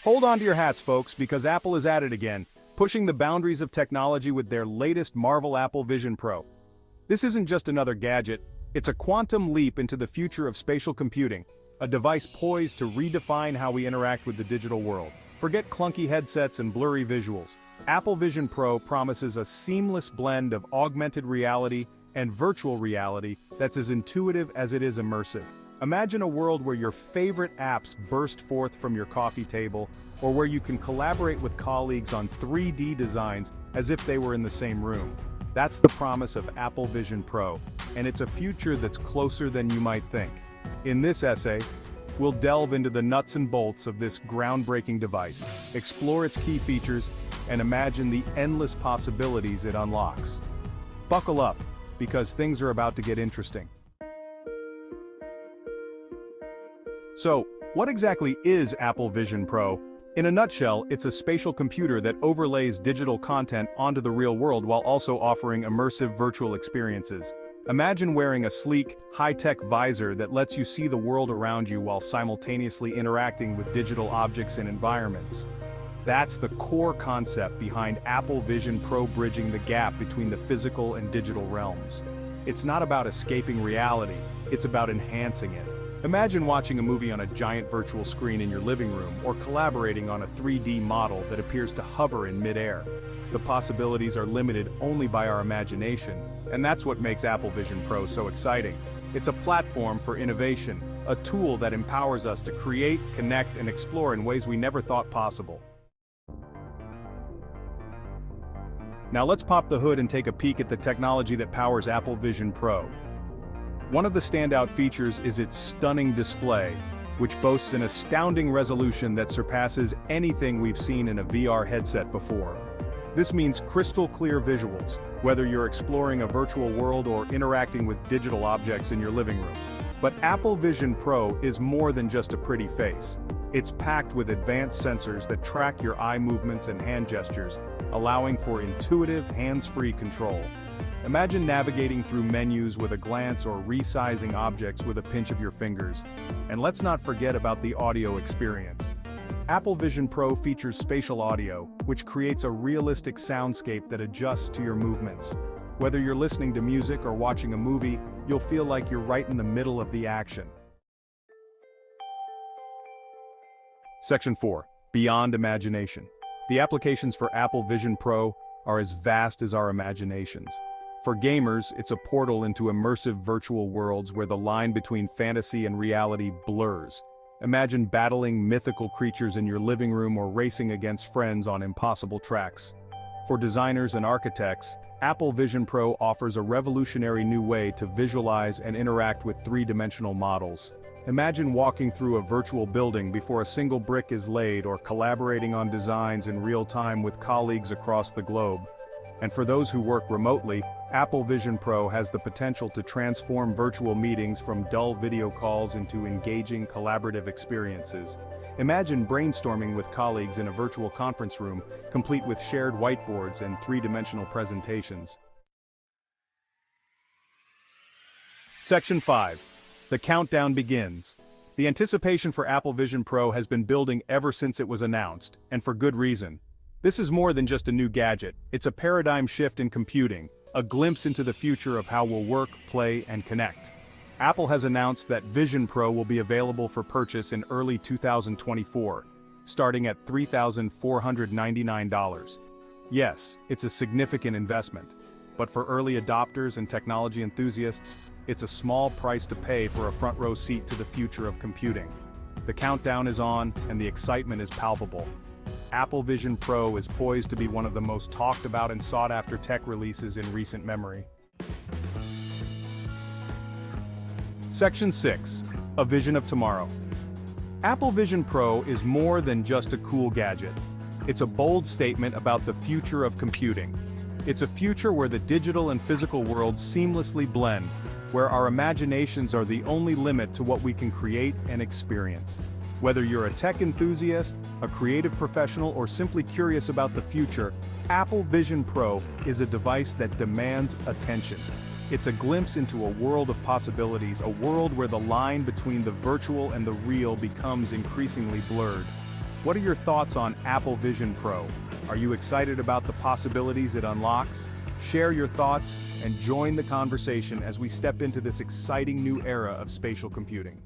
Hold on to your hats, folks, because Apple is at it again, pushing the boundaries of technology with their latest Marvel Apple Vision Pro. This isn't just another gadget, it's a quantum leap into the future of spatial computing, a device poised to redefine how we interact with the digital world. Forget clunky headsets and blurry visuals. Apple Vision Pro promises a seamless blend of augmented reality and virtual reality that's as intuitive as it is immersive. Imagine a world where your favorite apps burst forth from your coffee table, or where you can collaborate with colleagues on 3D designs as if they were in the same room. That's the promise of Apple Vision Pro, and it's a future that's closer than you might think. In this essay, we'll delve into the nuts and bolts of this groundbreaking device, explore its key features, and imagine the endless possibilities it unlocks. Buckle up, because things are about to get interesting. So, what exactly is Apple Vision Pro? In a nutshell, it's a spatial computer that overlays digital content onto the real world while also offering immersive virtual experiences. Imagine wearing a sleek, high-tech visor that lets you see the world around you while simultaneously interacting with digital objects and environments. That's the core concept behind Apple Vision Pro, bridging the gap between the physical and digital realms. It's not about escaping reality, it's about enhancing it. Imagine watching a movie on a giant virtual screen in your living room, or collaborating on a 3D model that appears to hover in mid-air. The possibilities are limited only by our imagination, and that's what makes Apple Vision Pro so exciting. It's a platform for innovation, a tool that empowers us to create, connect, and explore in ways we never thought possible. Now let's pop the hood and take a peek at the technology that powers Apple Vision Pro. One of the standout features is its stunning display, which boasts an astounding resolution that surpasses anything we've seen in a VR headset before. This means crystal clear visuals, whether you're exploring a virtual world or interacting with digital objects in your living room. But Apple Vision Pro is more than just a pretty face. It's packed with advanced sensors that track your eye movements and hand gestures, allowing for intuitive, hands-free control. Imagine navigating through menus with a glance or resizing objects with a pinch of your fingers. And let's not forget about the audio experience. Apple Vision Pro features spatial audio, which creates a realistic soundscape that adjusts to your movements. Whether you're listening to music or watching a movie, you'll feel like you're right in the middle of the action. Section 4. Beyond imagination. The applications for Apple Vision Pro are as vast as our imaginations. For gamers, it's a portal into immersive virtual worlds where the line between fantasy and reality blurs. Imagine battling mythical creatures in your living room or racing against friends on impossible tracks. For designers and architects, Apple Vision Pro offers a revolutionary new way to visualize and interact with three-dimensional models. Imagine walking through a virtual building before a single brick is laid, or collaborating on designs in real time with colleagues across the globe. And for those who work remotely, Apple Vision Pro has the potential to transform virtual meetings from dull video calls into engaging collaborative experiences. Imagine brainstorming with colleagues in a virtual conference room, complete with shared whiteboards and three-dimensional presentations. Section 5. The countdown begins. The anticipation for Apple Vision Pro has been building ever since it was announced, and for good reason. This is more than just a new gadget, it's a paradigm shift in computing, a glimpse into the future of how we'll work, play, and connect. Apple has announced that Vision Pro will be available for purchase in early 2024, starting at $3,499. Yes, it's a significant investment, but for early adopters and technology enthusiasts, it's a small price to pay for a front-row seat to the future of computing. The countdown is on, and the excitement is palpable. Apple Vision Pro is poised to be one of the most talked about and sought-after tech releases in recent memory. Section 6. A Vision of Tomorrow. Apple Vision Pro is more than just a cool gadget. It's a bold statement about the future of computing. It's a future where the digital and physical worlds seamlessly blend, where our imaginations are the only limit to what we can create and experience. Whether you're a tech enthusiast, a creative professional, or simply curious about the future, Apple Vision Pro is a device that demands attention. It's a glimpse into a world of possibilities, a world where the line between the virtual and the real becomes increasingly blurred. What are your thoughts on Apple Vision Pro? Are you excited about the possibilities it unlocks? Share your thoughts and join the conversation as we step into this exciting new era of spatial computing.